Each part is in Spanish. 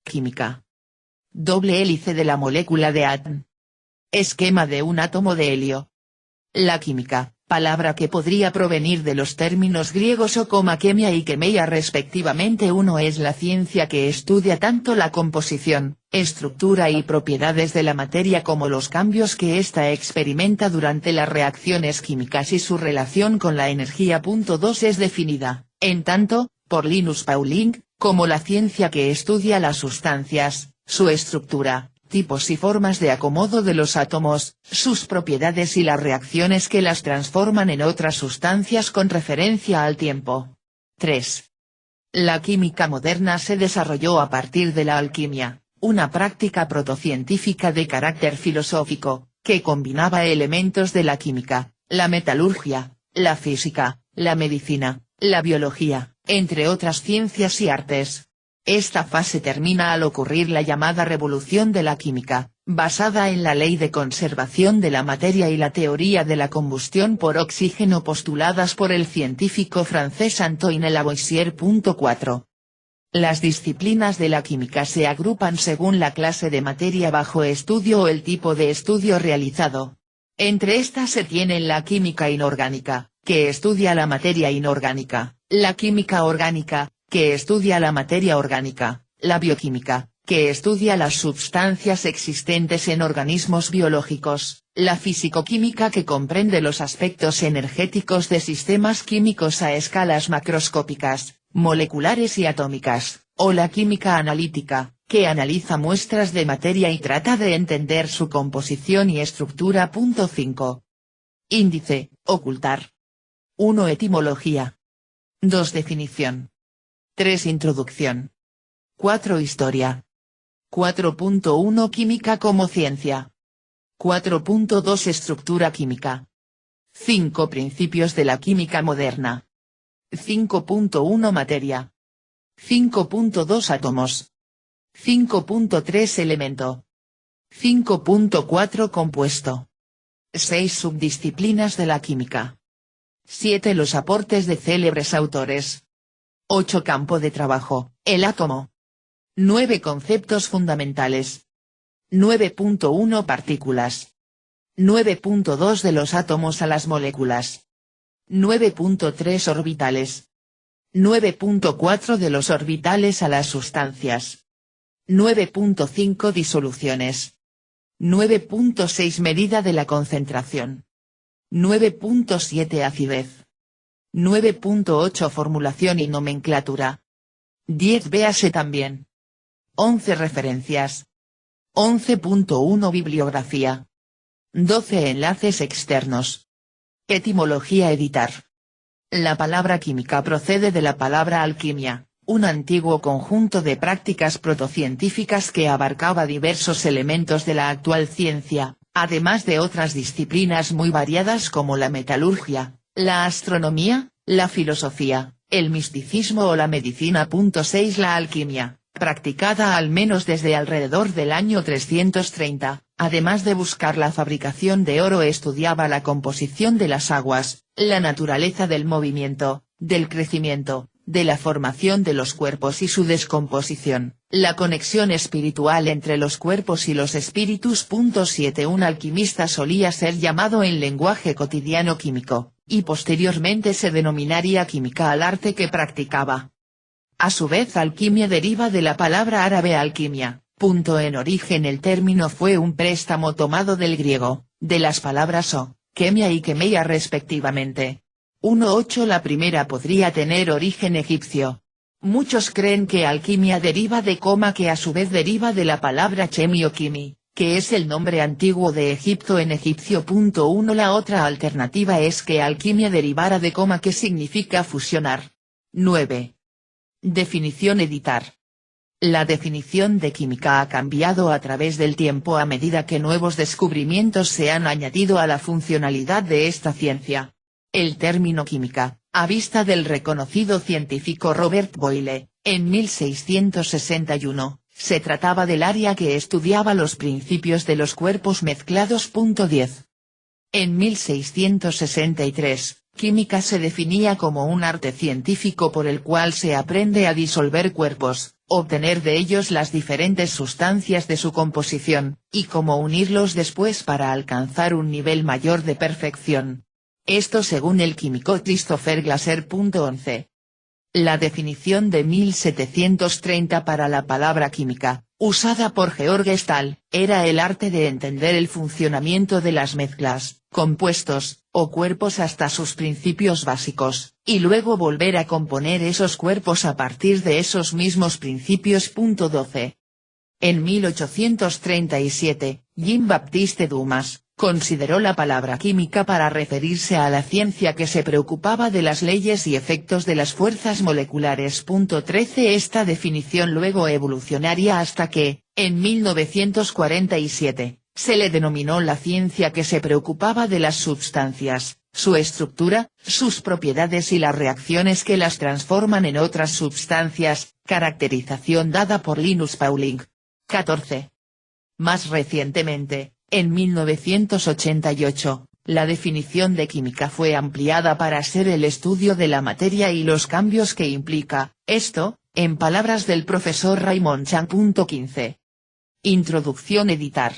Química. Doble hélice de la molécula de ATM. Esquema de un átomo de helio. La química, palabra que podría provenir de los términos griegos quemia y quemeia respectivamente. Uno es la ciencia que estudia tanto la composición, estructura y propiedades de la materia como los cambios que ésta experimenta durante las reacciones químicas y su relación con la energía. 2 es definida, en tanto, por Linus Pauling, como la ciencia que estudia las sustancias, su estructura, tipos y formas de acomodo de los átomos, sus propiedades y las reacciones que las transforman en otras sustancias con referencia al tiempo. 3. La química moderna se desarrolló a partir de la alquimia, una práctica protocientífica de carácter filosófico, que combinaba elementos de la química, la metalurgia, la física, la medicina, la biología, entre otras ciencias y artes. Esta fase termina al ocurrir la llamada revolución de la química, basada en la ley de conservación de la materia y la teoría de la combustión por oxígeno postuladas por el científico francés Antoine Lavoisier. 4. Las disciplinas de la química se agrupan según la clase de materia bajo estudio o el tipo de estudio realizado. Entre estas se tienen la química inorgánica, que estudia la materia inorgánica, la química orgánica, que estudia la materia orgánica, la bioquímica, que estudia las sustancias existentes en organismos biológicos, la físico-química que comprende los aspectos energéticos de sistemas químicos a escalas macroscópicas, moleculares y atómicas, o la química analítica, que analiza muestras de materia y trata de entender su composición y estructura. 5. Índice, ocultar. 1. Etimología. 2. Definición. 3. Introducción. 4. Historia. 4.1 Química como ciencia. 4.2 Estructura química. 5. Principios de la química moderna. 5.1 Materia. 5.2 Átomos. 5.3 Elemento. 5.4 Compuesto. 6 Subdisciplinas de la química. 7 Los aportes de célebres autores. 8 Campo de trabajo, el átomo. 9 Conceptos fundamentales. 9.1 Partículas. 9.2 De los átomos a las moléculas. 9.3 Orbitales. 9.4 De los orbitales a las sustancias. 9.5 Disoluciones. 9.6 Medida de la concentración. 9.7 Acidez. 9.8 Formulación y nomenclatura. 10 Véase también. 11 Referencias. 11.1 Bibliografía. 12 Enlaces externos. Etimología. Editar. La palabra química procede de la palabra alquimia, un antiguo conjunto de prácticas protocientíficas que abarcaba diversos elementos de la actual ciencia, además de otras disciplinas muy variadas como la metalurgia, la astronomía, la filosofía, el misticismo o la medicina. 6 La alquimia, practicada al menos desde alrededor del año 330, además de buscar la fabricación de oro, estudiaba la composición de las aguas, la naturaleza del movimiento, del crecimiento, de la formación de los cuerpos y su descomposición, la conexión espiritual entre los cuerpos y los espíritus. 7 Un alquimista solía ser llamado en lenguaje cotidiano químico, y posteriormente se denominaría química al arte que practicaba. A su vez, alquimia deriva de la palabra árabe alquimia. En origen el término fue un préstamo tomado del griego, de las palabras quemia y quemeia respectivamente. 1.8 La primera podría tener origen egipcio. Muchos creen que alquimia deriva de coma, que a su vez deriva de la palabra chemi o kimi, que es el nombre antiguo de Egipto en egipcio. 1 La otra alternativa es que alquimia derivara de coma, que significa fusionar. 9. Definición. Editar. La definición de química ha cambiado a través del tiempo a medida que nuevos descubrimientos se han añadido a la funcionalidad de esta ciencia. El término química, a vista del reconocido científico Robert Boyle, en 1661, se trataba del área que estudiaba los principios de los cuerpos mezclados. 10. En 1663, química se definía como un arte científico por el cual se aprende a disolver cuerpos, obtener de ellos las diferentes sustancias de su composición, y cómo unirlos después para alcanzar un nivel mayor de perfección. Esto según el químico Christopher Glaser. 11. La definición de 1730 para la palabra química, usada por Georg Stahl, era el arte de entender el funcionamiento de las mezclas, compuestos, o cuerpos hasta sus principios básicos, y luego volver a componer esos cuerpos a partir de esos mismos principios. 12. En 1837, Jean-Baptiste Dumas consideró la palabra química para referirse a la ciencia que se preocupaba de las leyes y efectos de las fuerzas moleculares. 13. Esta definición luego evolucionaría hasta que, en 1947, se le denominó la ciencia que se preocupaba de las sustancias, su estructura, sus propiedades y las reacciones que las transforman en otras sustancias, caracterización dada por Linus Pauling. 14. Más recientemente, en 1988, la definición de química fue ampliada para ser el estudio de la materia y los cambios que implica, esto, en palabras del profesor Raymond Chan. 15. Introducción. Editar.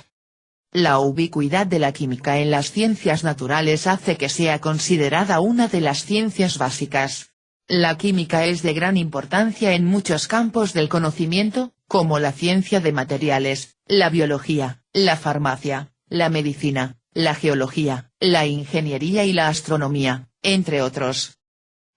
La ubicuidad de la química en las ciencias naturales hace que sea considerada una de las ciencias básicas. La química es de gran importancia en muchos campos del conocimiento, como la ciencia de materiales, la biología, la farmacia, la medicina, la geología, la ingeniería y la astronomía, entre otros.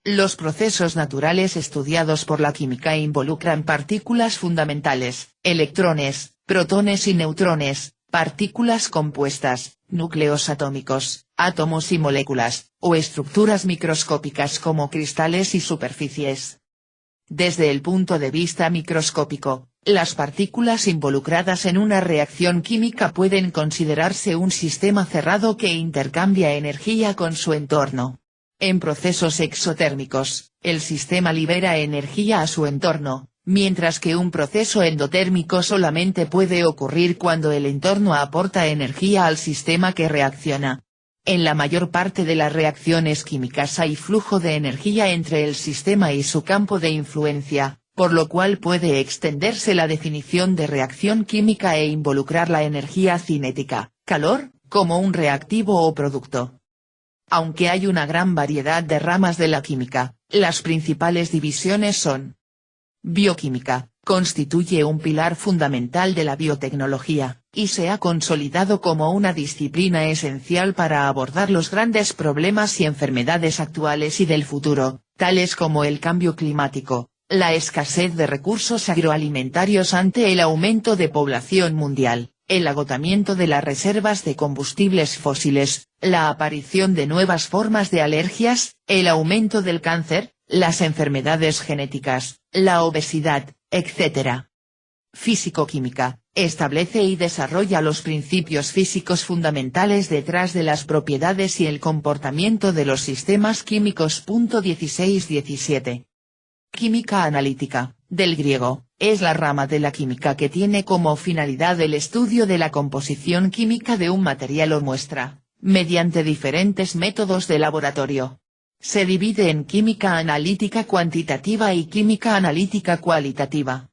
Los procesos naturales estudiados por la química involucran partículas fundamentales, electrones, protones y neutrones, partículas compuestas, núcleos atómicos, átomos y moléculas, o estructuras microscópicas como cristales y superficies. Desde el punto de vista microscópico, las partículas involucradas en una reacción química pueden considerarse un sistema cerrado que intercambia energía con su entorno. En procesos exotérmicos, el sistema libera energía a su entorno, mientras que un proceso endotérmico solamente puede ocurrir cuando el entorno aporta energía al sistema que reacciona. En la mayor parte de las reacciones químicas hay flujo de energía entre el sistema y su campo de influencia, por lo cual puede extenderse la definición de reacción química e involucrar la energía cinética, calor, como un reactivo o producto. Aunque hay una gran variedad de ramas de la química, las principales divisiones son: bioquímica, constituye un pilar fundamental de la biotecnología, y se ha consolidado como una disciplina esencial para abordar los grandes problemas y enfermedades actuales y del futuro, tales como el cambio climático, la escasez de recursos agroalimentarios ante el aumento de población mundial, el agotamiento de las reservas de combustibles fósiles, la aparición de nuevas formas de alergias, el aumento del cáncer, las enfermedades genéticas, la obesidad, etc. Físico-química, establece y desarrolla los principios físicos fundamentales detrás de las propiedades y el comportamiento de los sistemas químicos. 16-17. Química analítica, del griego, es la rama de la química que tiene como finalidad el estudio de la composición química de un material o muestra, mediante diferentes métodos de laboratorio. Se divide en química analítica cuantitativa y química analítica cualitativa.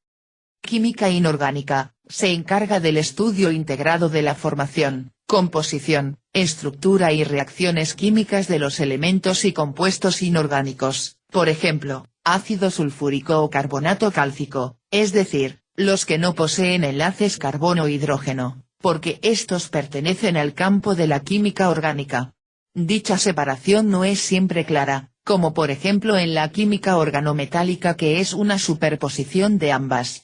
Química inorgánica, se encarga del estudio integrado de la formación, composición, estructura y reacciones químicas de los elementos y compuestos inorgánicos, por ejemplo, ácido sulfúrico o carbonato cálcico, es decir, los que no poseen enlaces carbono-hidrógeno, porque estos pertenecen al campo de la química orgánica. Dicha separación no es siempre clara, como por ejemplo en la química organometálica, que es una superposición de ambas.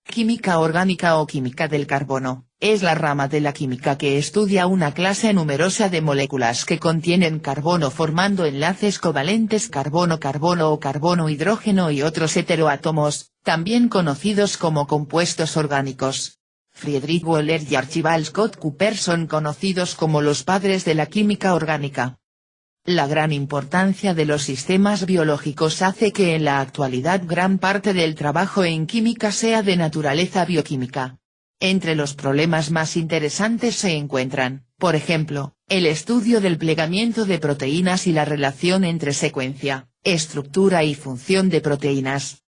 Química orgánica o química del carbono, es la rama de la química que estudia una clase numerosa de moléculas que contienen carbono formando enlaces covalentes carbono-carbono o carbono-hidrógeno y otros heteroátomos, también conocidos como compuestos orgánicos. Friedrich Wöhler y Archibald Scott Cooper son conocidos como los padres de la química orgánica. La gran importancia de los sistemas biológicos hace que en la actualidad gran parte del trabajo en química sea de naturaleza bioquímica. Entre los problemas más interesantes se encuentran, por ejemplo, el estudio del plegamiento de proteínas y la relación entre secuencia, estructura y función de proteínas.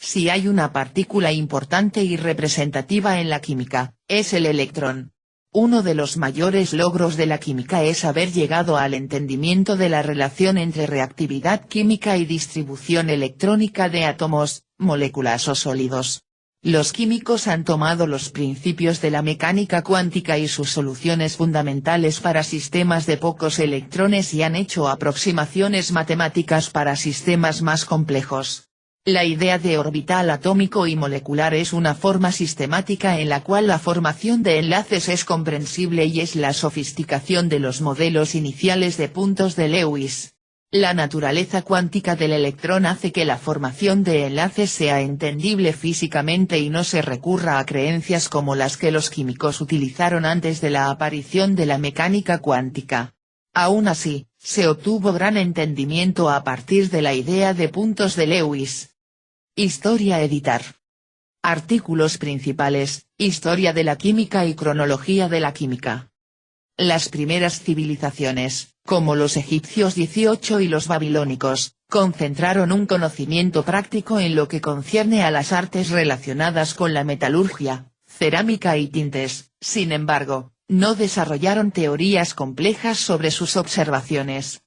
Si hay una partícula importante y representativa en la química, es el electrón. Uno de los mayores logros de la química es haber llegado al entendimiento de la relación entre reactividad química y distribución electrónica de átomos, moléculas o sólidos. Los químicos han tomado los principios de la mecánica cuántica y sus soluciones fundamentales para sistemas de pocos electrones y han hecho aproximaciones matemáticas para sistemas más complejos. La idea de orbital atómico y molecular es una forma sistemática en la cual la formación de enlaces es comprensible y es la sofisticación de los modelos iniciales de puntos de Lewis. La naturaleza cuántica del electrón hace que la formación de enlaces sea entendible físicamente y no se recurra a creencias como las que los químicos utilizaron antes de la aparición de la mecánica cuántica. Aún así, se obtuvo gran entendimiento a partir de la idea de puntos de Lewis. Historia editar. Artículos principales, Historia de la química y Cronología de la química. Las primeras civilizaciones, como los egipcios 18 y los babilónicos, concentraron un conocimiento práctico en lo que concierne a las artes relacionadas con la metalurgia, cerámica y tintes, sin embargo, no desarrollaron teorías complejas sobre sus observaciones.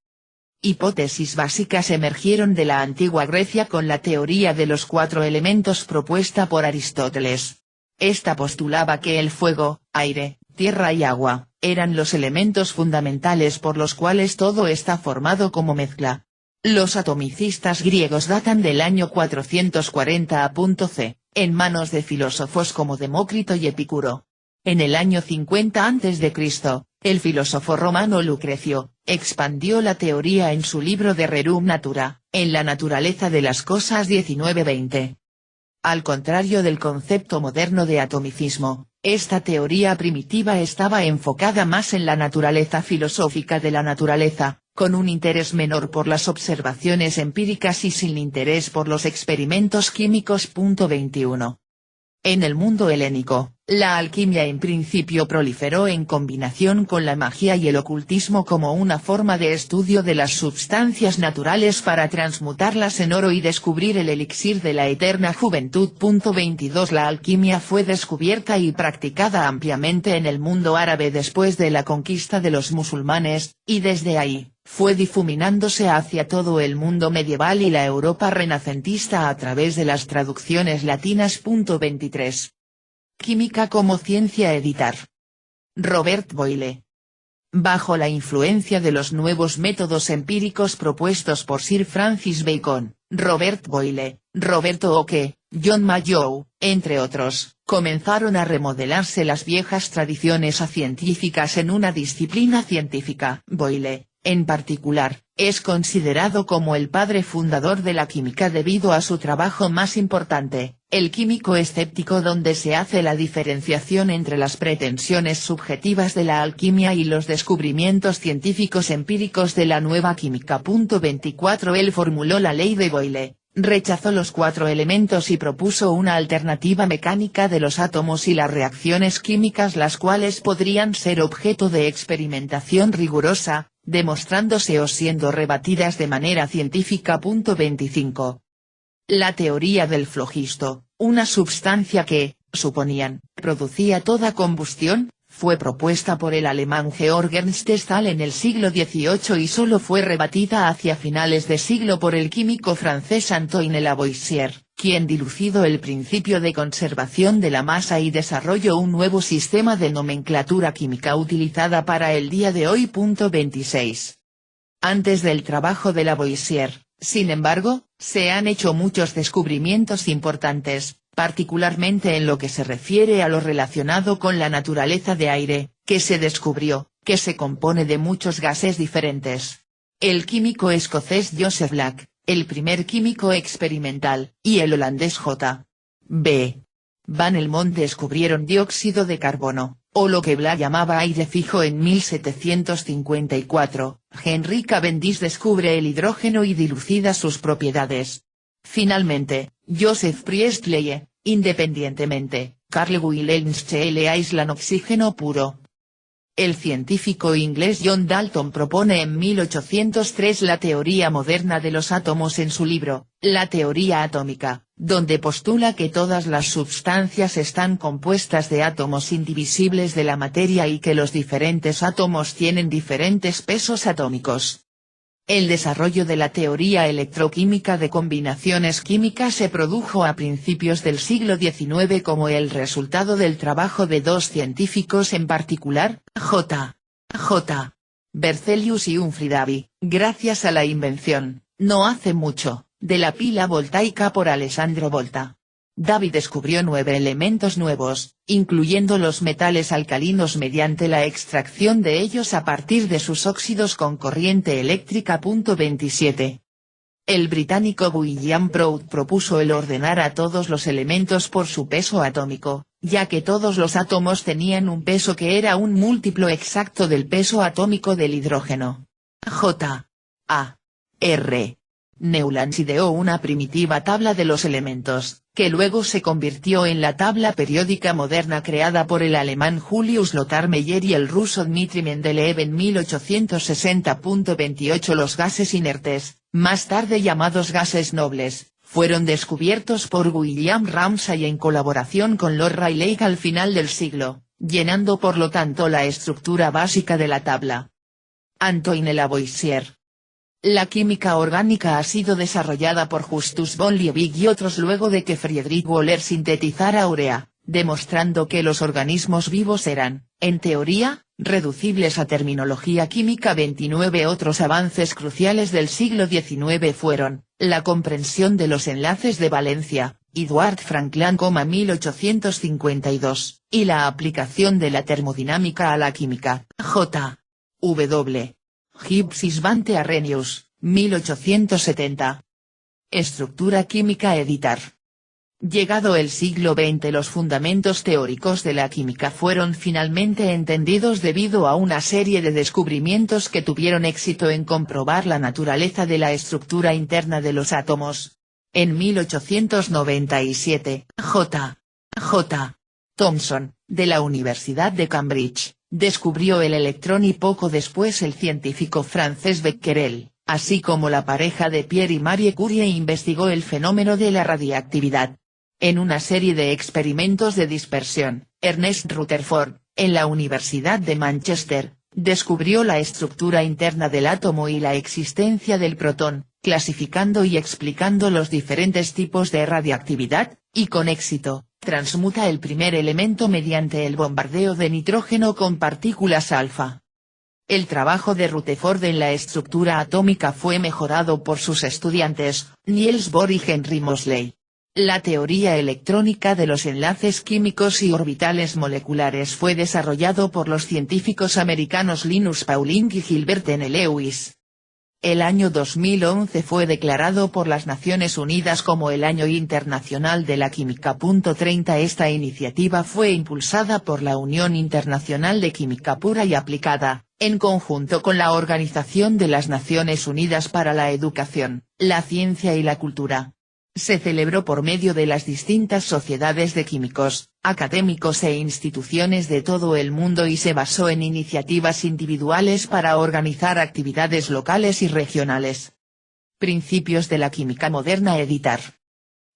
Hipótesis básicas emergieron de la antigua Grecia con la teoría de los 4 elementos propuesta por Aristóteles. Esta postulaba que el fuego, aire, tierra y agua, eran los elementos fundamentales por los cuales todo está formado como mezcla. Los atomicistas griegos datan del año 440 a.C., en manos de filósofos como Demócrito y Epicuro. En el año 50 a.C., el filósofo romano Lucrecio, expandió la teoría en su libro de Rerum Natura, en la naturaleza de las cosas 19-20. Al contrario del concepto moderno de atomicismo, esta teoría primitiva estaba enfocada más en la naturaleza filosófica de la naturaleza, con un interés menor por las observaciones empíricas y sin interés por los experimentos químicos. 21. En el mundo helénico, la alquimia en principio proliferó en combinación con la magia y el ocultismo como una forma de estudio de las substancias naturales para transmutarlas en oro y descubrir el elixir de la eterna juventud. 22 La alquimia fue descubierta y practicada ampliamente en el mundo árabe después de la conquista de los musulmanes, y desde ahí, fue difuminándose hacia todo el mundo medieval y la Europa renacentista a través de las traducciones latinas. 23. Química como ciencia editar. Robert Boyle. Bajo la influencia de los nuevos métodos empíricos propuestos por Sir Francis Bacon, Robert Boyle, Roberto Hooke, John Mayow, entre otros, comenzaron a remodelarse las viejas tradiciones científicas en una disciplina científica. Boyle, en particular, es considerado como el padre fundador de la química debido a su trabajo más importante, El químico escéptico, donde se hace la diferenciación entre las pretensiones subjetivas de la alquimia y los descubrimientos científicos empíricos de la nueva química. 24 Él formuló la ley de Boyle, rechazó los 4 elementos y propuso una alternativa mecánica de los átomos y las reacciones químicas, las cuales podrían ser objeto de experimentación rigurosa, demostrándose o siendo rebatidas de manera científica. 25. La teoría del flogisto, una substancia que, suponían, producía toda combustión, fue propuesta por el alemán Georg Ernst Stahl en el siglo XVIII y solo fue rebatida hacia finales de siglo por el químico francés Antoine Lavoisier, quien dilucidó el principio de conservación de la masa y desarrolló un nuevo sistema de nomenclatura química utilizada para el día de hoy. 26. Antes del trabajo de Lavoisier, sin embargo, se han hecho muchos descubrimientos importantes, particularmente en lo que se refiere a lo relacionado con la naturaleza de aire, que se descubrió, que se compone de muchos gases diferentes. El químico escocés Joseph Black, el primer químico experimental, y el holandés J. B. Van Helmont descubrieron dióxido de carbono, o lo que Black llamaba aire fijo en 1754, Henry Cavendish descubre el hidrógeno y dilucida sus propiedades. Finalmente, Joseph Priestley, independientemente, Carl Wilhelm Scheele aíslan oxígeno puro. El científico inglés John Dalton propone en 1803 la teoría moderna de los átomos en su libro, La teoría atómica, donde postula que todas las substancias están compuestas de átomos indivisibles de la materia y que los diferentes átomos tienen diferentes pesos atómicos. El desarrollo de la teoría electroquímica de combinaciones químicas se produjo a principios del siglo XIX como el resultado del trabajo de dos científicos en particular, J. Berzelius y Humphrey Davy, gracias a la invención, no hace mucho, de la pila voltaica por Alessandro Volta. Davy descubrió 9 elementos nuevos, incluyendo los metales alcalinos mediante la extracción de ellos a partir de sus óxidos con corriente eléctrica. 27. El británico William Prout propuso el ordenar a todos los elementos por su peso atómico, ya que todos los átomos tenían un peso que era un múltiplo exacto del peso atómico del hidrógeno. J.A.R. Newlands ideó una primitiva tabla de los elementos, que luego se convirtió en la tabla periódica moderna creada por el alemán Julius Lothar Meyer y el ruso Dmitry Mendeleev en 1860. 28 Los gases inertes, más tarde llamados gases nobles, fueron descubiertos por William Ramsay en colaboración con Lord Rayleigh al final del siglo, llenando por lo tanto la estructura básica de la tabla. Antoine Lavoisier. La química orgánica ha sido desarrollada por Justus von Liebig y otros luego de que Friedrich Wöhler sintetizara urea, demostrando que los organismos vivos eran, en teoría, reducibles a terminología química. 29 Otros avances cruciales del siglo XIX fueron, la comprensión de los enlaces de valencia, Edward Frankland, 1852, y la aplicación de la termodinámica a la química, J.W. Gibbs Svante Arrhenius, 1870. Estructura química editar. Llegado el siglo XX, los fundamentos teóricos de la química fueron finalmente entendidos debido a una serie de descubrimientos que tuvieron éxito en comprobar la naturaleza de la estructura interna de los átomos. En 1897, J. Thomson, de la Universidad de Cambridge, descubrió el electrón y poco después el científico francés Becquerel, así como la pareja de Pierre y Marie Curie investigó el fenómeno de la radiactividad. En una serie de experimentos de dispersión, Ernest Rutherford, en la Universidad de Manchester, descubrió la estructura interna del átomo y la existencia del protón, clasificando y explicando los diferentes tipos de radiactividad, y con éxito, transmuta el primer elemento mediante el bombardeo de nitrógeno con partículas alfa. El trabajo de Rutherford en la estructura atómica fue mejorado por sus estudiantes, Niels Bohr y Henry Moseley. La teoría electrónica de los enlaces químicos y orbitales moleculares fue desarrollado por los científicos americanos Linus Pauling y Gilbert N. Lewis. El año 2011 fue declarado por las Naciones Unidas como el Año Internacional de la Química. 30 Esta iniciativa fue impulsada por la Unión Internacional de Química Pura y Aplicada, en conjunto con la Organización de las Naciones Unidas para la Educación, la Ciencia y la Cultura. Se celebró por medio de las distintas sociedades de químicos, académicos e instituciones de todo el mundo y se basó en iniciativas individuales para organizar actividades locales y regionales. Principios de la química moderna. Editar.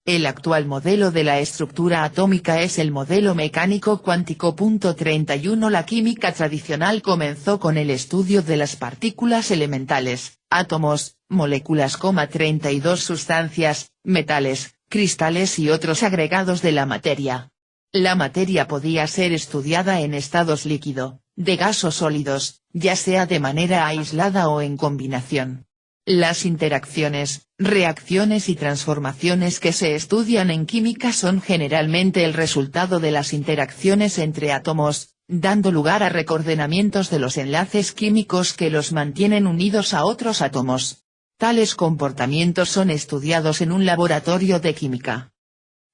El actual modelo de la estructura atómica es el modelo mecánico cuántico. 31 La química tradicional comenzó con el estudio de las partículas elementales, átomos, moléculas, 32 sustancias, metales, cristales y otros agregados de la materia. La materia podía ser estudiada en estados líquido, de gas o sólidos, ya sea de manera aislada o en combinación. Las interacciones, reacciones y transformaciones que se estudian en química son generalmente el resultado de las interacciones entre átomos, dando lugar a reordenamientos de los enlaces químicos que los mantienen unidos a otros átomos. Tales comportamientos son estudiados en un laboratorio de química.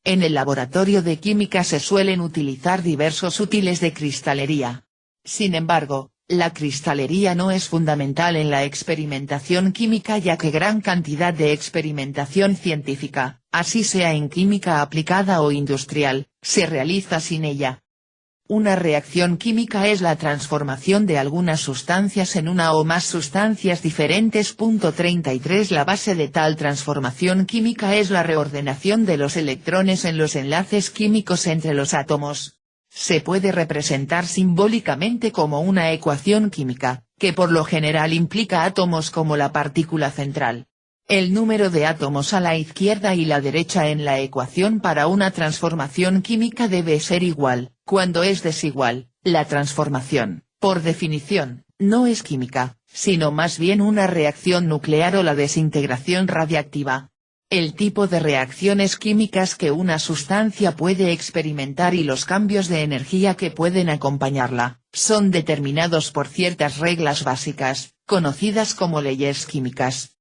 En el laboratorio de química se suelen utilizar diversos útiles de cristalería. Sin embargo, la cristalería no es fundamental en la experimentación química ya que gran cantidad de experimentación científica, así sea en química aplicada o industrial, se realiza sin ella. Una reacción química es la transformación de algunas sustancias en una o más sustancias diferentes. 33 La base de tal transformación química es la reordenación de los electrones en los enlaces químicos entre los átomos. Se puede representar simbólicamente como una ecuación química, que por lo general implica átomos como la partícula central. El número de átomos a la izquierda y la derecha en la ecuación para una transformación química debe ser igual. Cuando es desigual, la transformación, por definición, no es química, sino más bien una reacción nuclear o la desintegración radiactiva. El tipo de reacciones químicas que una sustancia puede experimentar y los cambios de energía que pueden acompañarla, son determinados por ciertas reglas básicas, conocidas como leyes químicas.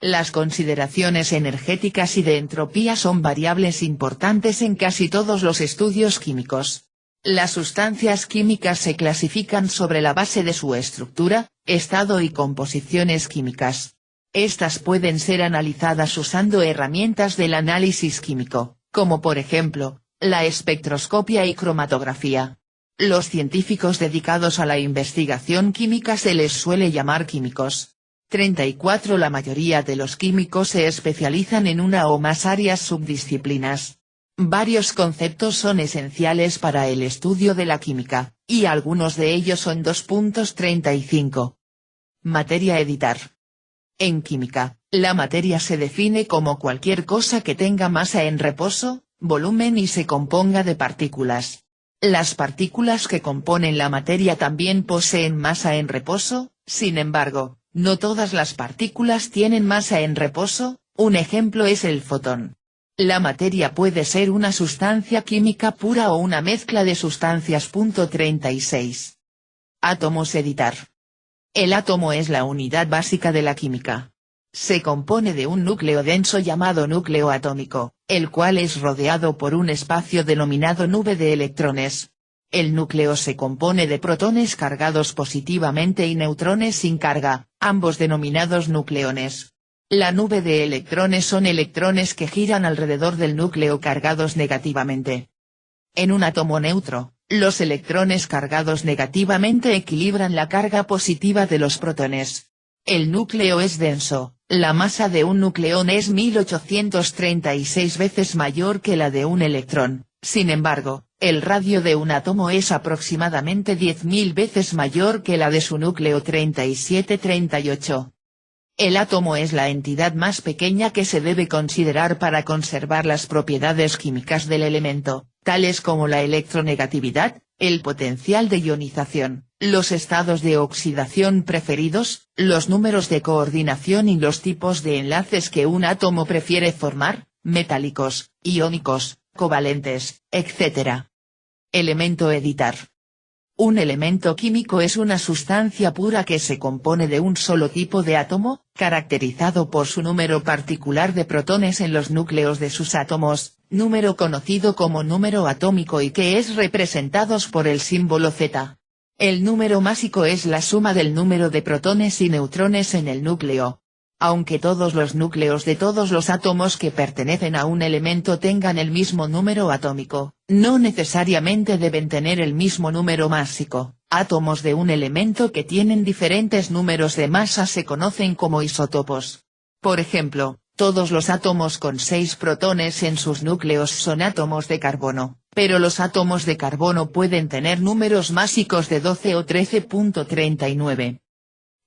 Las consideraciones energéticas y de entropía son variables importantes en casi todos los estudios químicos. Las sustancias químicas se clasifican sobre la base de su estructura, estado y composiciones químicas. Estas pueden ser analizadas usando herramientas del análisis químico, como por ejemplo, la espectroscopia y cromatografía. Los científicos dedicados a la investigación química se les suele llamar químicos. 34 La mayoría de los químicos se especializan en una o más áreas subdisciplinas. Varios conceptos son esenciales para el estudio de la química, y algunos de ellos son 2.35. Materia editar. En química, la materia se define como cualquier cosa que tenga masa en reposo, volumen y se componga de partículas. Las partículas que componen la materia también poseen masa en reposo, sin embargo, no todas las partículas tienen masa en reposo, un ejemplo es el fotón. La materia puede ser una sustancia química pura o una mezcla de sustancias. 36. Átomos editar. El átomo es la unidad básica de la química. Se compone de un núcleo denso llamado núcleo atómico, el cual es rodeado por un espacio denominado nube de electrones. El núcleo se compone de protones cargados positivamente y neutrones sin carga, ambos denominados nucleones. La nube de electrones son electrones que giran alrededor del núcleo cargados negativamente. En un átomo neutro, los electrones cargados negativamente equilibran la carga positiva de los protones. El núcleo es denso, la masa de un nucleón es 1836 veces mayor que la de un electrón, sin embargo, el radio de un átomo es aproximadamente 10.000 veces mayor que la de su núcleo. 37-38. El átomo es la entidad más pequeña que se debe considerar para conservar las propiedades químicas del elemento, tales como la electronegatividad, el potencial de ionización, los estados de oxidación preferidos, los números de coordinación y los tipos de enlaces que un átomo prefiere formar, metálicos, iónicos, covalentes, etc. Elemento editar. Un elemento químico es una sustancia pura que se compone de un solo tipo de átomo, caracterizado por su número particular de protones en los núcleos de sus átomos, número conocido como número atómico y que es representado por el símbolo Z. El número másico es la suma del número de protones y neutrones en el núcleo. Aunque todos los núcleos de todos los átomos que pertenecen a un elemento tengan el mismo número atómico, no necesariamente deben tener el mismo número másico. Átomos de un elemento que tienen diferentes números de masa se conocen como isótopos. Por ejemplo, todos los átomos con 6 protones en sus núcleos son átomos de carbono, pero los átomos de carbono pueden tener números másicos de 12 o 13.39.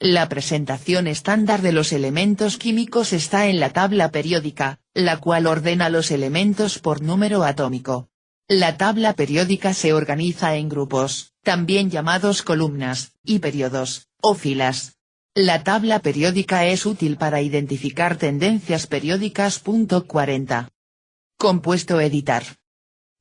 La presentación estándar de los elementos químicos está en la tabla periódica, la cual ordena los elementos por número atómico. La tabla periódica se organiza en grupos, también llamados columnas, y períodos, o filas. La tabla periódica es útil para identificar tendencias periódicas. 40. Compuesto editar.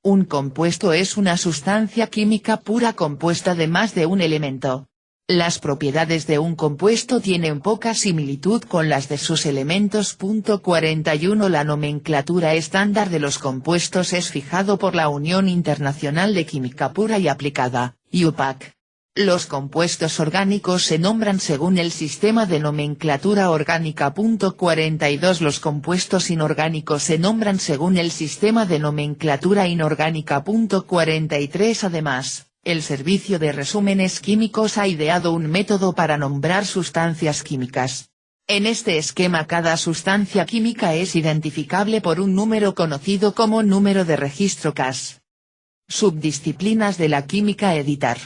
Un compuesto es una sustancia química pura compuesta de más de un elemento. Las propiedades de un compuesto tienen poca similitud con las de sus elementos. 41 La nomenclatura estándar de los compuestos es fijado por la Unión Internacional de Química Pura y Aplicada, UPAC. Los compuestos orgánicos se nombran según el sistema de nomenclatura orgánica. 42 Los compuestos inorgánicos se nombran según el sistema de nomenclatura inorgánica. 43 Además, el Servicio de Resúmenes Químicos ha ideado un método para nombrar sustancias químicas. En este esquema cada sustancia química es identificable por un número conocido como número de registro CAS. Subdisciplinas de la química editar.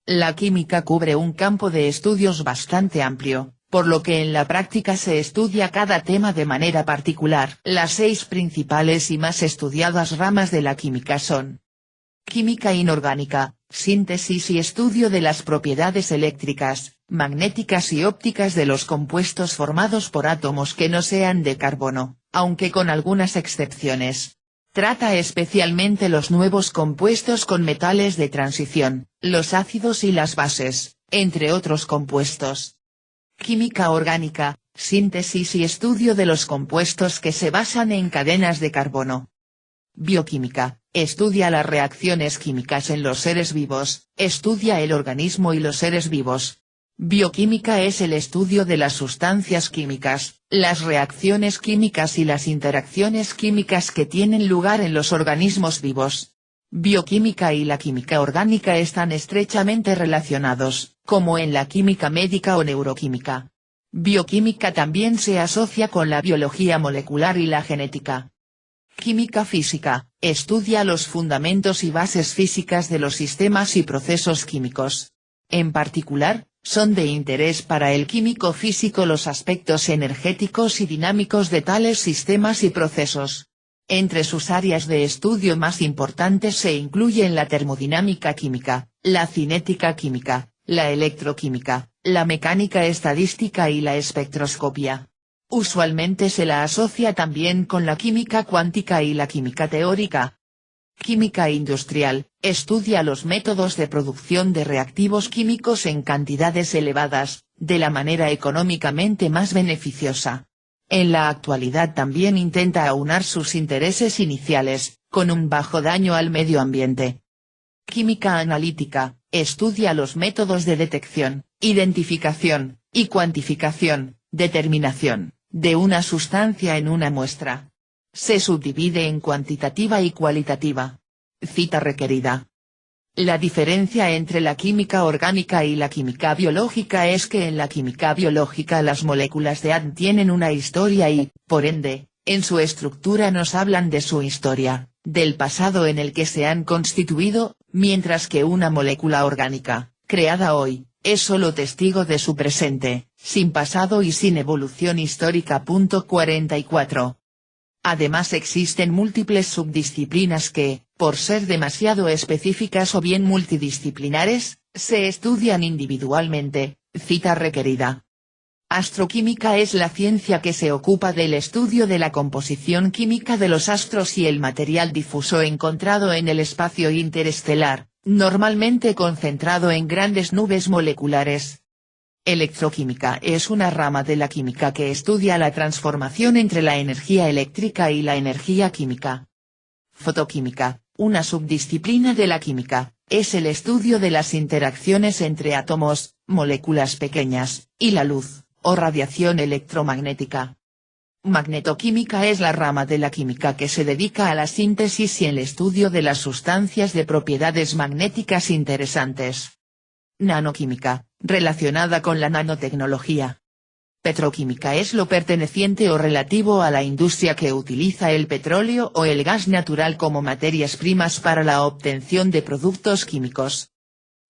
La química cubre un campo de estudios bastante amplio, por lo que en la práctica se estudia cada tema de manera particular. Las 6 principales y más estudiadas ramas de la química son: química inorgánica, síntesis y estudio de las propiedades eléctricas, magnéticas y ópticas de los compuestos formados por átomos que no sean de carbono, aunque con algunas excepciones. Trata especialmente los nuevos compuestos con metales de transición, los ácidos y las bases, entre otros compuestos. Química orgánica, síntesis y estudio de los compuestos que se basan en cadenas de carbono. Bioquímica, estudia las reacciones químicas en los seres vivos, estudia el organismo y los seres vivos. Bioquímica es el estudio de las sustancias químicas, las reacciones químicas y las interacciones químicas que tienen lugar en los organismos vivos. Bioquímica y la química orgánica están estrechamente relacionados, como en la química médica o neuroquímica. Bioquímica también se asocia con la biología molecular y la genética. Química física, estudia los fundamentos y bases físicas de los sistemas y procesos químicos. En particular, son de interés para el químico físico los aspectos energéticos y dinámicos de tales sistemas y procesos. Entre sus áreas de estudio más importantes se incluyen la termodinámica química, la cinética química, la electroquímica, la mecánica estadística y la espectroscopia. Usualmente se la asocia también con la química cuántica y la química teórica. Química industrial, estudia los métodos de producción de reactivos químicos en cantidades elevadas, de la manera económicamente más beneficiosa. En la actualidad también intenta aunar sus intereses iniciales, con un bajo daño al medio ambiente. Química analítica, estudia los métodos de detección, identificación, y cuantificación, determinación, de una sustancia en una muestra. Se subdivide en cuantitativa y cualitativa. Cita requerida. La diferencia entre la química orgánica y la química biológica es que en la química biológica las moléculas de ADN tienen una historia y, por ende, en su estructura nos hablan de su historia, del pasado en el que se han constituido, mientras que una molécula orgánica, creada hoy, es solo testigo de su presente, sin pasado y sin evolución histórica. 44. Además existen múltiples subdisciplinas que, por ser demasiado específicas o bien multidisciplinares, se estudian individualmente. Cita requerida. Astroquímica es la ciencia que se ocupa del estudio de la composición química de los astros y el material difuso encontrado en el espacio interestelar, normalmente concentrado en grandes nubes moleculares. Electroquímica es una rama de la química que estudia la transformación entre la energía eléctrica y la energía química. Fotoquímica, una subdisciplina de la química, es el estudio de las interacciones entre átomos, moléculas pequeñas, y la luz, o radiación electromagnética. Magnetoquímica es la rama de la química que se dedica a la síntesis y el estudio de las sustancias de propiedades magnéticas interesantes. Nanoquímica, relacionada con la nanotecnología. Petroquímica es lo perteneciente o relativo a la industria que utiliza el petróleo o el gas natural como materias primas para la obtención de productos químicos.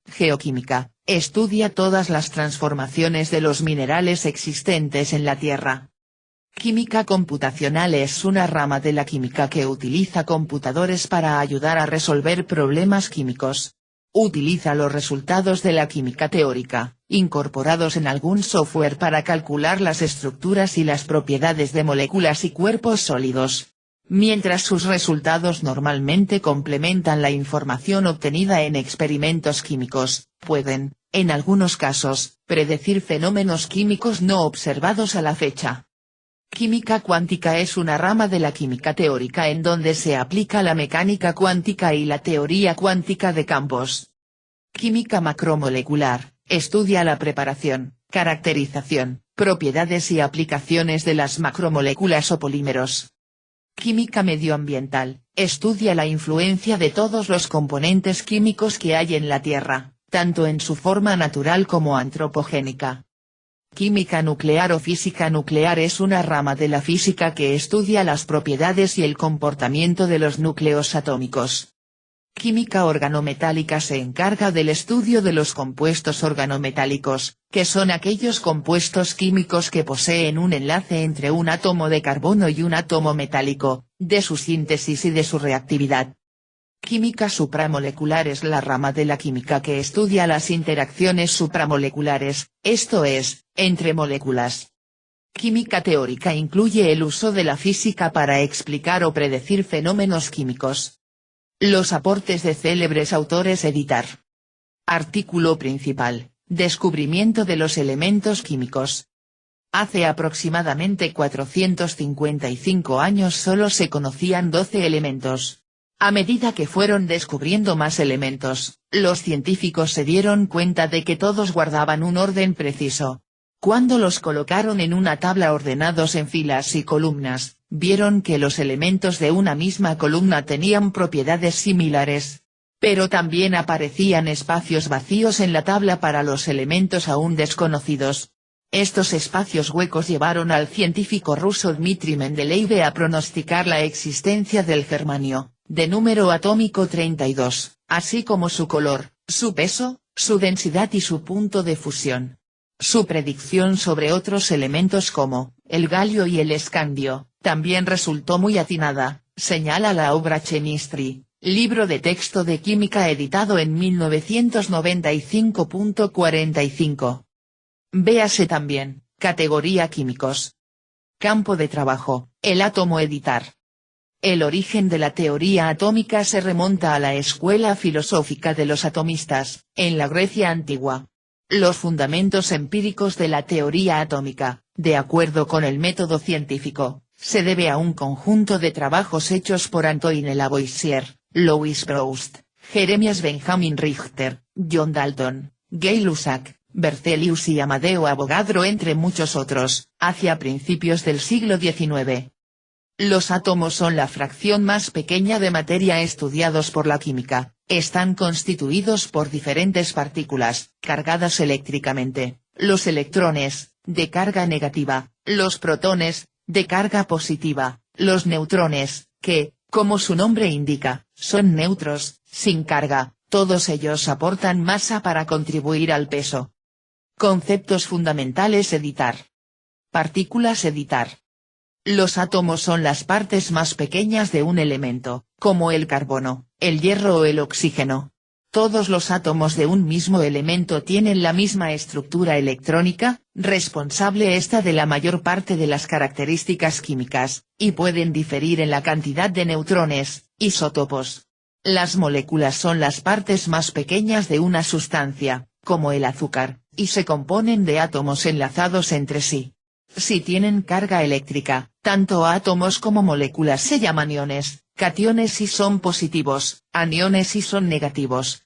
Geoquímica, estudia todas las transformaciones de los minerales existentes en la Tierra. Química computacional es una rama de la química que utiliza computadores para ayudar a resolver problemas químicos. Utiliza los resultados de la química teórica, incorporados en algún software para calcular las estructuras y las propiedades de moléculas y cuerpos sólidos. Mientras sus resultados normalmente complementan la información obtenida en experimentos químicos, pueden, en algunos casos, predecir fenómenos químicos no observados a la fecha. Química cuántica es una rama de la química teórica en donde se aplica la mecánica cuántica y la teoría cuántica de campos. Química macromolecular, estudia la preparación, caracterización, propiedades y aplicaciones de las macromoléculas o polímeros. Química medioambiental, estudia la influencia de todos los componentes químicos que hay en la Tierra, tanto en su forma natural como antropogénica. Química nuclear o física nuclear es una rama de la física que estudia las propiedades y el comportamiento de los núcleos atómicos. Química organometálica se encarga del estudio de los compuestos organometálicos, que son aquellos compuestos químicos que poseen un enlace entre un átomo de carbono y un átomo metálico, de su síntesis y de su reactividad. Química supramolecular es la rama de la química que estudia las interacciones supramoleculares, esto es, entre moléculas. Química teórica incluye el uso de la física para explicar o predecir fenómenos químicos. Los aportes de célebres autores. Editar. Artículo principal, descubrimiento de los elementos químicos. Hace aproximadamente 455 años solo se conocían 12 elementos. A medida que fueron descubriendo más elementos, los científicos se dieron cuenta de que todos guardaban un orden preciso. Cuando los colocaron en una tabla ordenados en filas y columnas, vieron que los elementos de una misma columna tenían propiedades similares. Pero también aparecían espacios vacíos en la tabla para los elementos aún desconocidos. Estos espacios huecos llevaron al científico ruso Dmitri Mendeleev a pronosticar la existencia del germanio, de número atómico 32, así como su color, su peso, su densidad y su punto de fusión. Su predicción sobre otros elementos como el galio y el escandio también resultó muy atinada, señala la obra Chemistry, libro de texto de química editado en 1995.45. Véase también, categoría químicos. Campo de trabajo, el átomo. Editar. El origen de la teoría atómica se remonta a la escuela filosófica de los atomistas, en la Grecia antigua. Los fundamentos empíricos de la teoría atómica, de acuerdo con el método científico, se debe a un conjunto de trabajos hechos por Antoine Lavoisier, Louis Proust, Jeremias Benjamin Richter, John Dalton, Gay Lussac, Berzelius y Amadeo Avogadro entre muchos otros, hacia principios del siglo XIX. Los átomos son la fracción más pequeña de materia estudiados por la química, están constituidos por diferentes partículas, cargadas eléctricamente, los electrones, de carga negativa, los protones, de carga positiva, los neutrones, que, como su nombre indica, son neutros, sin carga, todos ellos aportan masa para contribuir al peso. Conceptos fundamentales. Editar. Partículas. Editar. Los átomos son las partes más pequeñas de un elemento, como el carbono, el hierro o el oxígeno. Todos los átomos de un mismo elemento tienen la misma estructura electrónica, responsable esta de la mayor parte de las características químicas, y pueden diferir en la cantidad de neutrones, isótopos. Las moléculas son las partes más pequeñas de una sustancia, como el azúcar, y se componen de átomos enlazados entre sí. Si tienen carga eléctrica, tanto átomos como moléculas se llaman iones, cationes si son positivos, aniones si son negativos.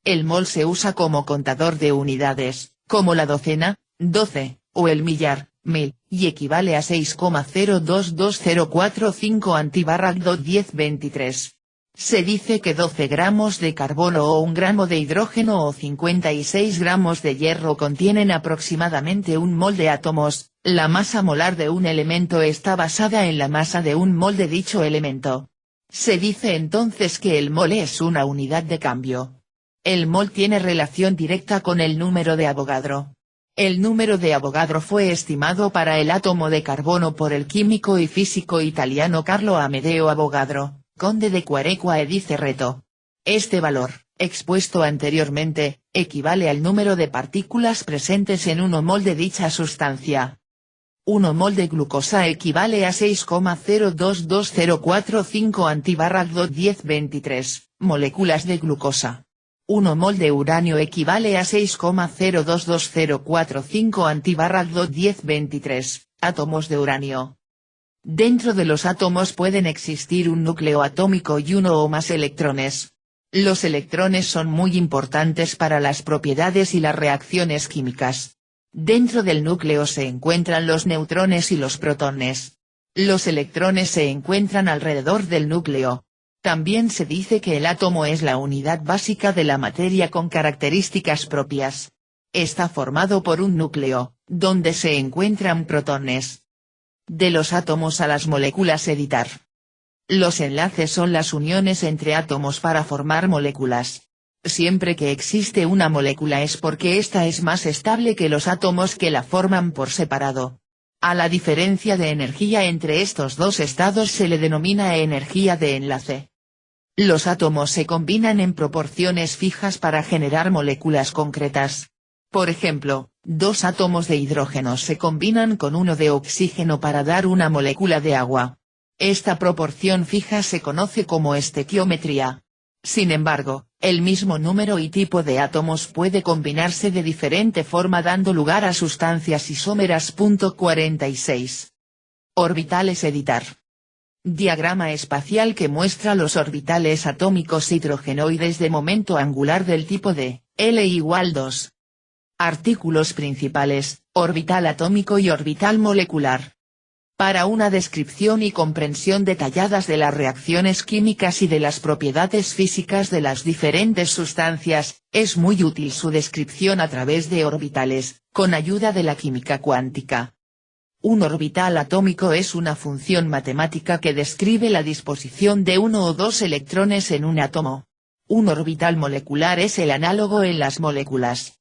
El mol se usa como contador de unidades, como la docena, 12, o el millar, 1000, y equivale a 6,022045 anti/1023. Se dice que 12 gramos de carbono o 1 gramo de hidrógeno o 56 gramos de hierro contienen aproximadamente un mol de átomos. La masa molar de un elemento está basada en la masa de un mol de dicho elemento. Se dice entonces que el mol es una unidad de cambio. El mol tiene relación directa con el número de Avogadro. El número de Avogadro fue estimado para el átomo de carbono por el químico y físico italiano Carlo Amedeo Avogadro, conde de Quaregua e di Cerreto. Este valor, expuesto anteriormente, equivale al número de partículas presentes en 1 mol de dicha sustancia. 1 mol de glucosa equivale a 6,022045 anti/1023, moléculas de glucosa. 1 mol de uranio equivale a 6,022045 anti/1023, átomos de uranio. Dentro de los átomos pueden existir un núcleo atómico y uno o más electrones. Los electrones son muy importantes para las propiedades y las reacciones químicas. Dentro del núcleo se encuentran los neutrones y los protones. Los electrones se encuentran alrededor del núcleo. También se dice que el átomo es la unidad básica de la materia con características propias. Está formado por un núcleo, donde se encuentran protones. De los átomos a las moléculas editar. Los enlaces son las uniones entre átomos para formar moléculas. Siempre que existe una molécula es porque ésta es más estable que los átomos que la forman por separado. A la diferencia de energía entre estos dos estados se le denomina energía de enlace. Los átomos se combinan en proporciones fijas para generar moléculas concretas. Por ejemplo, dos átomos de hidrógeno se combinan con uno de oxígeno para dar una molécula de agua. Esta proporción fija se conoce como estequiometría. Sin embargo, el mismo número y tipo de átomos puede combinarse de diferente forma dando lugar a sustancias isómeras. 46. Orbitales editar. Diagrama espacial que muestra los orbitales atómicos hidrogenoides de momento angular del tipo de L = 2. Artículos principales, orbital atómico y orbital molecular. Para una descripción y comprensión detalladas de las reacciones químicas y de las propiedades físicas de las diferentes sustancias, es muy útil su descripción a través de orbitales, con ayuda de la química cuántica. Un orbital atómico es una función matemática que describe la disposición de uno o dos electrones en un átomo. Un orbital molecular es el análogo en las moléculas.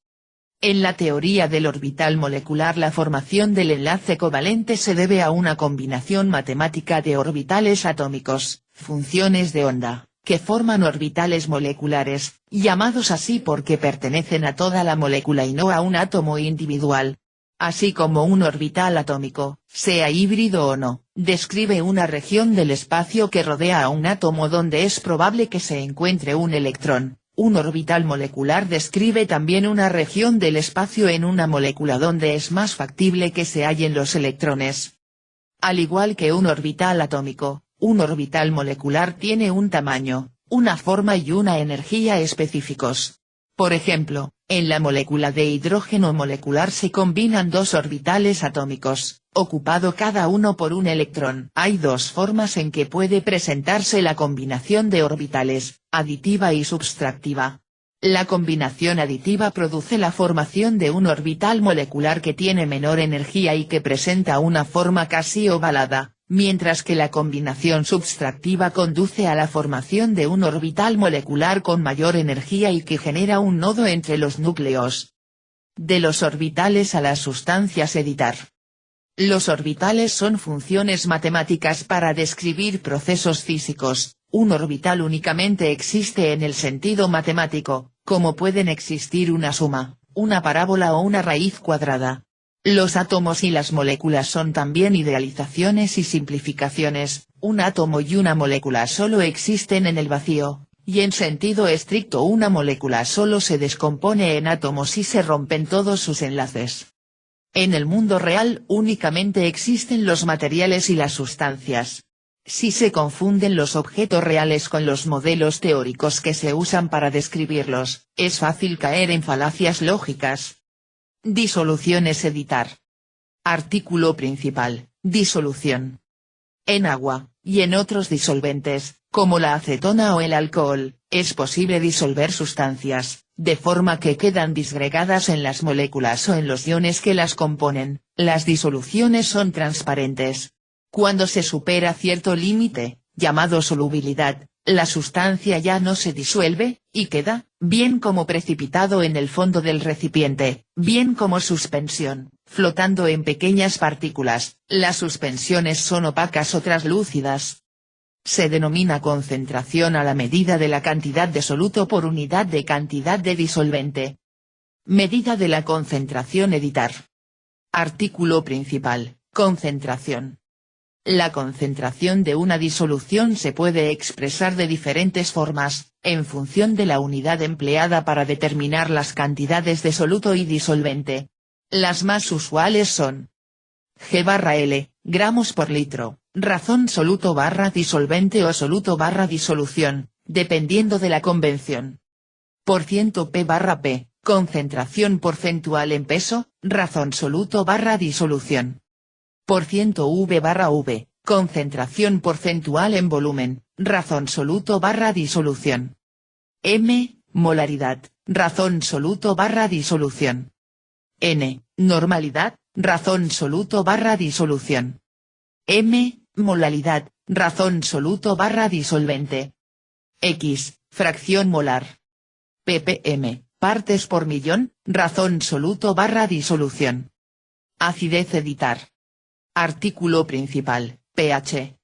En la teoría del orbital molecular la formación del enlace covalente se debe a una combinación matemática de orbitales atómicos, funciones de onda, que forman orbitales moleculares, llamados así porque pertenecen a toda la molécula y no a un átomo individual. Así como un orbital atómico, sea híbrido o no, describe una región del espacio que rodea a un átomo donde es probable que se encuentre un electrón. Un orbital molecular describe también una región del espacio en una molécula donde es más factible que se hallen los electrones. Al igual que un orbital atómico, un orbital molecular tiene un tamaño, una forma y una energía específicos. Por ejemplo, en la molécula de hidrógeno molecular se combinan dos orbitales atómicos, ocupado cada uno por un electrón. Hay dos formas en que puede presentarse la combinación de orbitales, aditiva y subtractiva. La combinación aditiva produce la formación de un orbital molecular que tiene menor energía y que presenta una forma casi ovalada, mientras que la combinación subtractiva conduce a la formación de un orbital molecular con mayor energía y que genera un nodo entre los núcleos. De los orbitales a las sustancias editar. Los orbitales son funciones matemáticas para describir procesos físicos. Un orbital únicamente existe en el sentido matemático, como pueden existir una suma, una parábola o una raíz cuadrada. Los átomos y las moléculas son también idealizaciones y simplificaciones. Un átomo y una molécula solo existen en el vacío, y en sentido estricto una molécula solo se descompone en átomos y se rompen todos sus enlaces. En el mundo real únicamente existen los materiales y las sustancias. Si se confunden los objetos reales con los modelos teóricos que se usan para describirlos, es fácil caer en falacias lógicas. Disoluciones editar. Artículo principal, disolución. En agua, y en otros disolventes, como la acetona o el alcohol, es posible disolver sustancias, de forma que quedan disgregadas en las moléculas o en los iones que las componen. Las disoluciones son transparentes. Cuando se supera cierto límite, llamado solubilidad, la sustancia ya no se disuelve, y queda, bien como precipitado en el fondo del recipiente, bien como suspensión, flotando en pequeñas partículas. Las suspensiones son opacas o translúcidas. Se denomina concentración a la medida de la cantidad de soluto por unidad de cantidad de disolvente. Medida de la concentración editar. Artículo principal, concentración. La concentración de una disolución se puede expresar de diferentes formas, en función de la unidad empleada para determinar las cantidades de soluto y disolvente. Las más usuales son G/L, gramos por litro, razón soluto/disolvente o soluto/disolución, dependiendo de la convención. %P/P, concentración porcentual en peso, razón soluto/disolución. %V/V, Concentración porcentual en volumen, razón soluto / disolución. M, molaridad, razón soluto / disolución. N, normalidad, razón soluto / disolución. M, molalidad, razón soluto / disolvente. X, fracción molar. ppm, partes por millón, razón soluto / disolución. Acidez editar. Artículo principal, pH.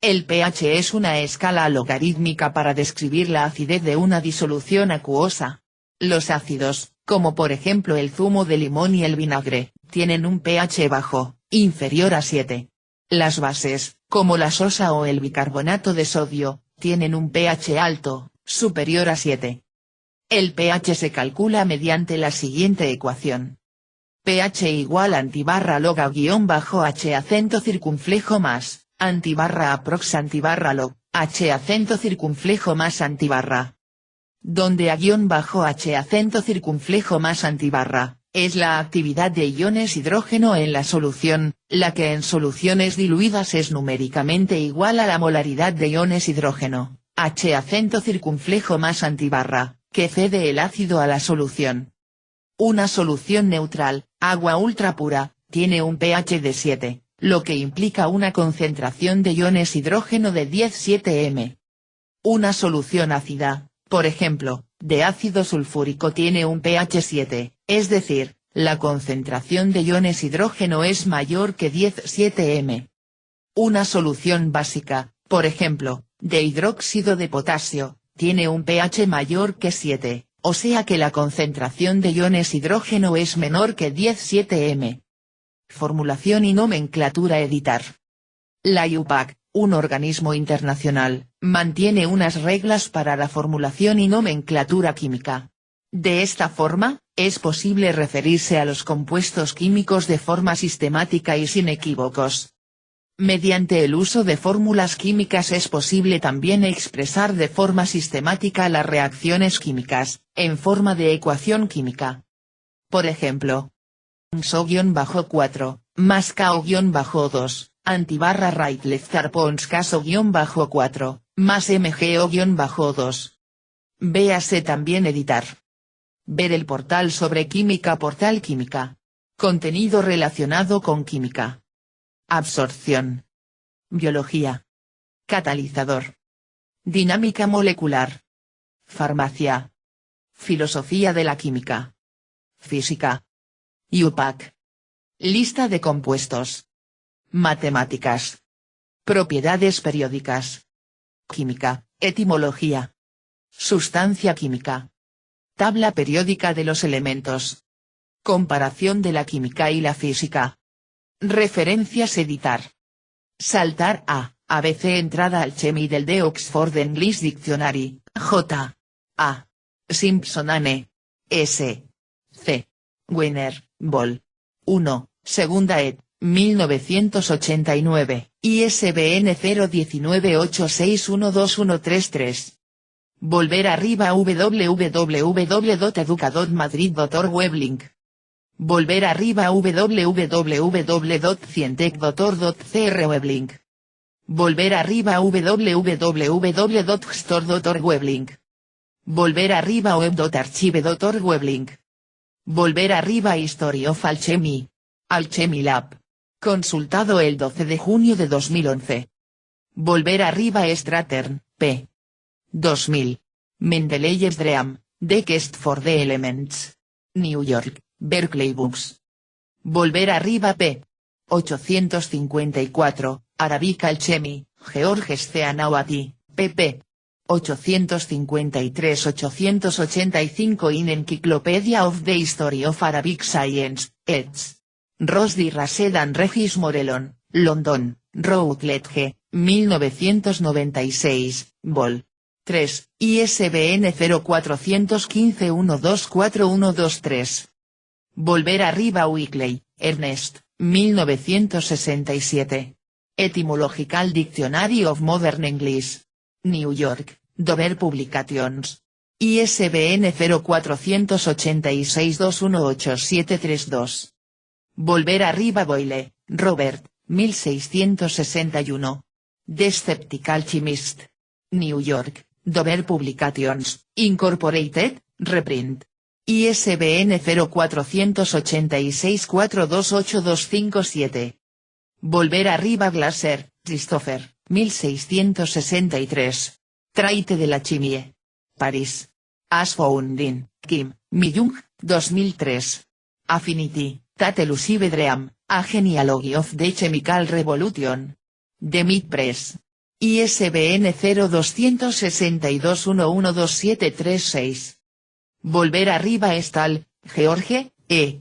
El pH es una escala logarítmica para describir la acidez de una disolución acuosa. Los ácidos, como por ejemplo el zumo de limón y el vinagre, tienen un pH bajo, inferior a 7. Las bases, como la sosa o el bicarbonato de sodio, tienen un pH alto, superior a 7. El pH se calcula mediante la siguiente ecuación. pH igual antibarra log_h acento circunflejo más, antibarra aprox antibarra log, h acento circunflejo más antibarra. Donde a_h acento circunflejo más antibarra, es la actividad de iones hidrógeno en la solución, la que en soluciones diluidas es numéricamente igual a la molaridad de iones hidrógeno, h acento circunflejo más antibarra, que cede el ácido a la solución. Una solución neutral, agua ultra pura, tiene un pH de 7, lo que implica una concentración de iones hidrógeno de 17 m. Una solución ácida, por ejemplo, de ácido sulfúrico tiene un pH 7, es decir, la concentración de iones hidrógeno es mayor que 17 m. Una solución básica, por ejemplo, de hidróxido de potasio, tiene un pH mayor que 7. O sea que la concentración de iones hidrógeno es menor que 17 m. Formulación y nomenclatura editar. La IUPAC, un organismo internacional, mantiene unas reglas para la formulación y nomenclatura química. De esta forma, es posible referirse a los compuestos químicos de forma sistemática y sin equívocos. Mediante el uso de fórmulas químicas es posible también expresar de forma sistemática las reacciones químicas, en forma de ecuación química. Por ejemplo, SO-4, más KO-2, antibarra Rayleigh-Pons-KSO-4, más MgO-2. Véase también editar. Ver el portal sobre química. Portal química. Contenido relacionado con química. Absorción. Biología. Catalizador. Dinámica molecular. Farmacia. Filosofía de la química. Física. IUPAC. Lista de compuestos. Matemáticas. Propiedades periódicas. Química, etimología. Sustancia química. Tabla periódica de los elementos. Comparación de la química y la física. Referencias editar. Saltar a, ABC entrada al Chemi del de Oxford English Dictionary, J. A. Simpson Anne. S. C. Weiner, Vol. 1, segunda ed. 1989, ISBN 01986121133. Volver arriba www.educa.madrid.org weblink. Volver arriba www.cientec.org weblink. Volver arriba www.gestor.org weblink. Volver arriba web.archive.org weblink. Volver arriba History of Alchemy. Alchemy Lab. Consultado el 12 de junio de 2011. Volver arriba Stratern, p. 2000. Mendeleev's Dream, The Quest for the Elements. New York, Berkeley Books. Volver arriba p. 854, Arabic Alchemy, Georges Ceanawati, pp. 853-885 in Encyclopedia of the History of Arabic Science, eds. Rosdi Rased and Regis Morellon, London, Routledge, 1996, Vol. 3, ISBN 0415124123. Volver arriba Wickley, Ernest, 1967. Etymological Dictionary of Modern English. New York, Dover Publications. ISBN 0486218732. Volver arriba Boyle, Robert, 1661. The Skeptical Chemist. New York, Dover Publications, Incorporated, reprint. ISBN 0486428257. Volver arriba Glaser, Christopher, 1663. Traite de la chimie. París. As found in, Kim, Mi-Jung, 2003. Affinity, That Elusive Dream, A Genealogy of the Chemical Revolution. The Mid Press. ISBN 0262112736. Volver arriba Estal, George, E.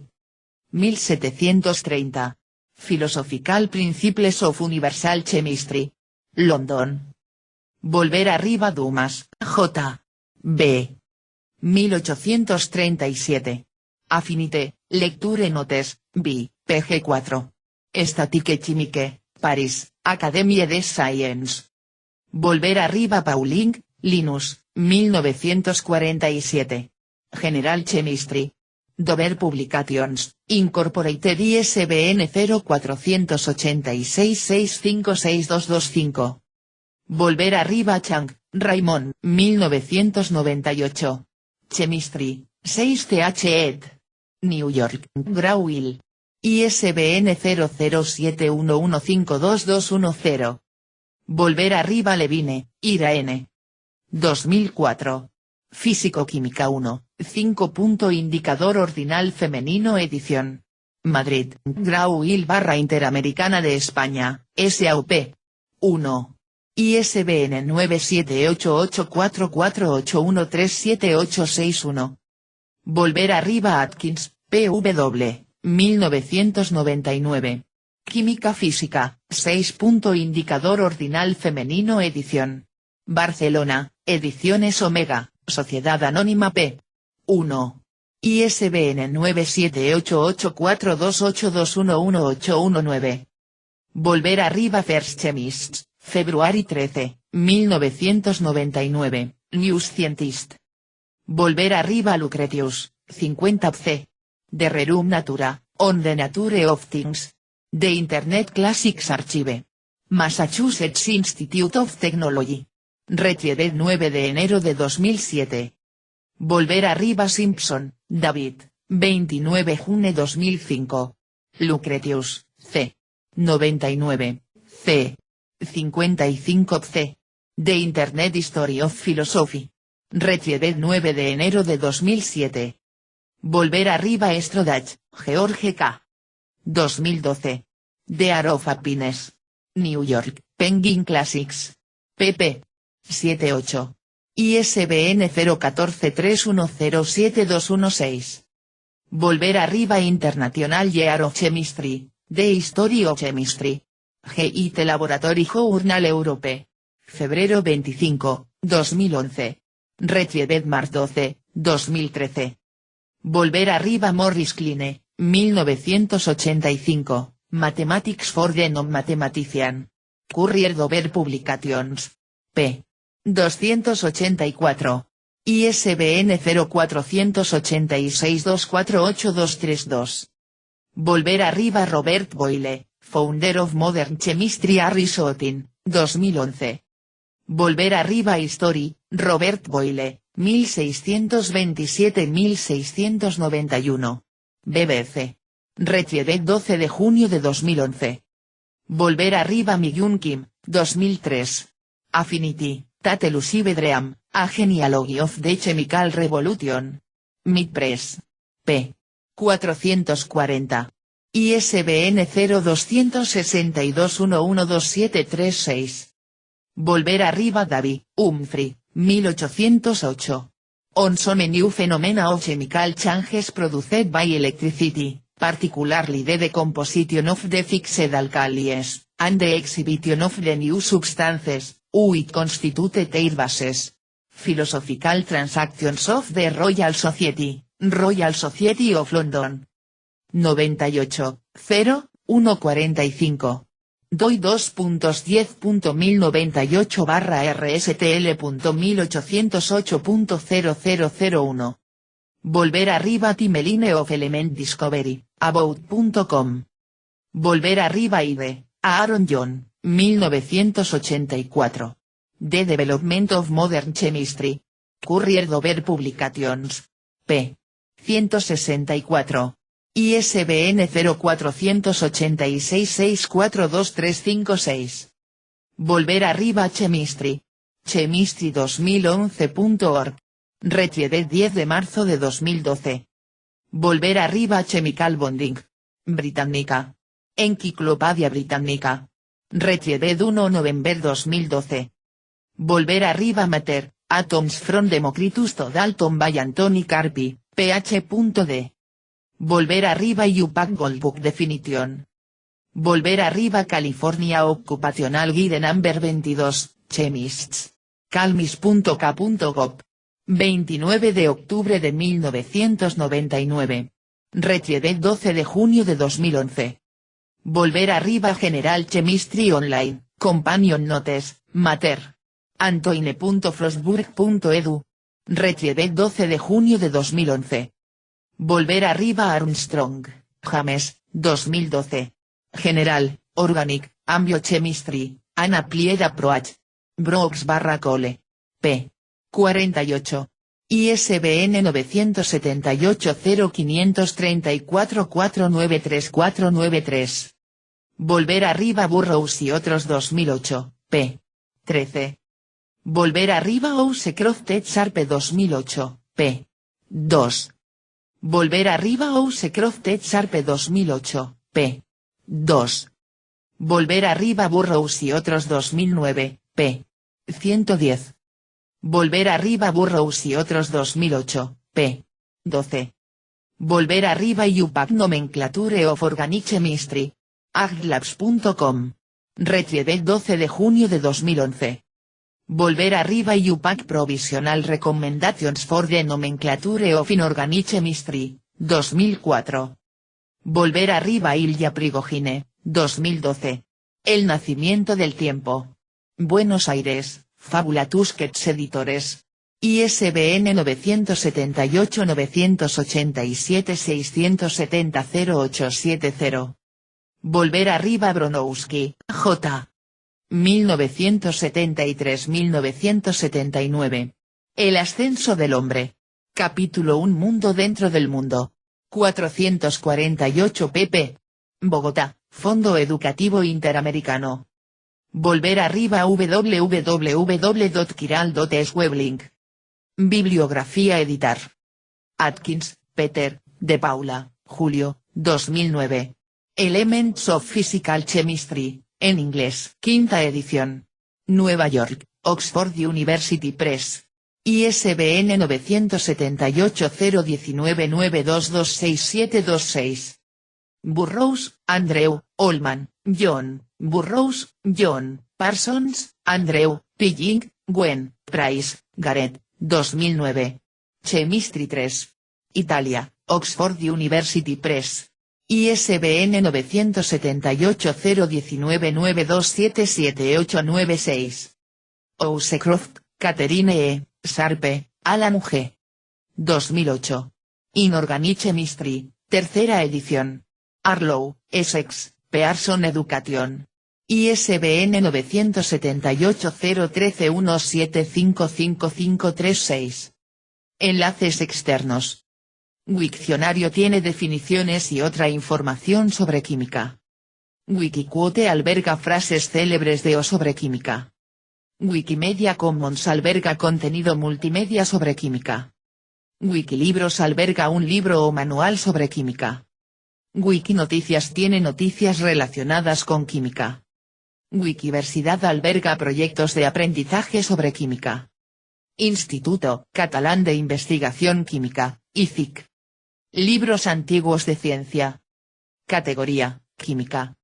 1730. Philosophical Principles of Universal Chemistry. London. Volver arriba Dumas, J. B. 1837. Affinité, Lecture Notes, B. pg 4. Statique Chimique, París, Académie des Sciences. Volver arriba Pauling, Linus, 1947. General Chemistry. Dover Publications, Incorporated ISBN 048866556225. Volver arriba Chang, Raymond, 1998. Chemistry, 6th ed. New York, Graw-Hill. ISBN 0071152210. Volver arriba Levine, Ira N. 2004. Físico-Química 1, 5. Indicador ordinal femenino edición. Madrid, Graw-Hill / Interamericana de España, SAUP. 1. ISBN 9788448137861. Volver arriba Atkins, P.W., 1999. Química Física, 6. Indicador ordinal femenino edición. Barcelona, Ediciones Omega, Sociedad Anónima P. 1. ISBN 9788428211819. Volver arriba First Chemists, February 13, 1999, New Scientist. Volver arriba Lucretius, 50 pc. De Rerum Natura, On the Nature of Things. The Internet Classics Archive. Massachusetts Institute of Technology. Retrieved 9 de enero de 2007. Volver arriba Simpson, David, 29 junio 2005. Lucretius, C. 99, c. 55 c. The Internet History of Philosophy. Retrieved 9 de enero de 2007. Volver arriba Strodach, George K. 2012. The Art of Happiness. New York, Penguin Classics. pp. 7-8. ISBN 01431072216. Volver arriba International Year of Chemistry, The History of Chemistry. GIT Laboratory Journal Europe. Febrero 25, 2011. Retrieved March 12, 2013. Volver arriba Morris Kline, 1985, Mathematics for the Non-Mathematician. Courier Dover Publications. P. 284. ISBN 0486248232. Volver arriba Robert Boyle, Founder of Modern Chemistry Aristotle, 2011. Volver arriba History, Robert Boyle, 1627-1691. BBC. Retrieved 12 de junio de 2011. Volver arriba Mi-Jung Kim, 2003. Affinity, That Elusive Dream, A Genealogy of the Chemical Revolution. Mid Press. p. 440. ISBN 0262112736. Volver arriba Davy, Humphrey, 1808. On some new phenomena of chemical changes produced by electricity, particularly the decomposition of the fixed alkalis, and the exhibition of the new substances, which constitute their bases. Philosophical Transactions of the Royal Society, Royal Society of London. 98, 0, 145. DOI 2.10.1098/rstl.1808.0001. Volver arriba Timeline of Element Discovery, About.com. Volver arriba IDE, Aaron John, 1984. The Development of Modern Chemistry. Courier Dover Publications. p. 164. ISBN 0486642356. Volver arriba Chemistry. Chemistry2011.org. Retrieved 10 de marzo de 2012. Volver arriba Chemical Bonding. Britannica. Encyclopedia Britannica. Retrieved 1 November 2012. Volver arriba Matter, Atoms from Democritus to Dalton by Anthony Carpi, ph.d. Volver arriba UPac Goldbook Definition. Volver arriba California Occupational Guide Number 22, Chemists. calmis.k.gov. 29 de octubre de 1999. Retrieved 12 de junio de 2011. Volver arriba General Chemistry Online, Companion Notes, Matter. Antoine.frostburg.edu. Retrieved 12 de junio de 2011. Volver arriba Armstrong, James, 2012. General, Organic, and Biochemistry, an Applied Approach. Brooks/Cole. p. 48. ISBN 978-0534-493-493. Volver arriba Burroughs y otros 2008, p. 13. Volver arriba Housecroft et Sharpe 2008, p. 2. Volver arriba Housecroft et Sharpe 2008, p. 2. Volver arriba Burroughs y otros 2009, p. 110. Volver arriba Burroughs y otros 2008, p. 12. Volver arriba UPac Nomenclature of Organic Chemistry. aglabs.com. Retrieved 12 de junio de 2011. Volver arriba UPac Provisional Recommendations for the Nomenclature of Inorganic Chemistry, 2004. Volver arriba Ilya Prigogine, 2012. El nacimiento del tiempo. Buenos Aires, Fábula Tusquets Editores. ISBN 978-987-670-08770. Volver arriba Bronowski, J. 1973-1979. El ascenso del hombre. Capítulo Un mundo dentro del mundo. 448 pp. Bogotá, Fondo Educativo Interamericano. Volver arriba www.chiral.es/weblink. Bibliografía editar. Atkins, Peter, de Paula, Julio, 2009. Elements of Physical Chemistry, en inglés. Quinta edición. Nueva York, Oxford University Press. ISBN 978-019-9226726. Burroughs, Andrew, Allman, John, Burroughs, John, Parsons, Andrew, Pilling, Gwen, Price, Garrett, 2009. Chemistry 3. Italia, Oxford University Press. ISBN 978-019-9277896. Housecroft, Catherine E., Sharpe, Alan G. 2008. Inorganic Chemistry, tercera edición. Harlow, Essex, Pearson Education. ISBN 978-013-17555536. Enlaces externos. Wikcionario tiene definiciones y otra información sobre química. Wikiquote alberga frases célebres de o sobre química. Wikimedia Commons alberga contenido multimedia sobre química. Wikilibros alberga un libro o manual sobre química. Wikinoticias tiene noticias relacionadas con química. Wikiversidad alberga proyectos de aprendizaje sobre química. Instituto Catalán de Investigación Química, ICIQ. Libros antiguos de ciencia. Categoría, Química.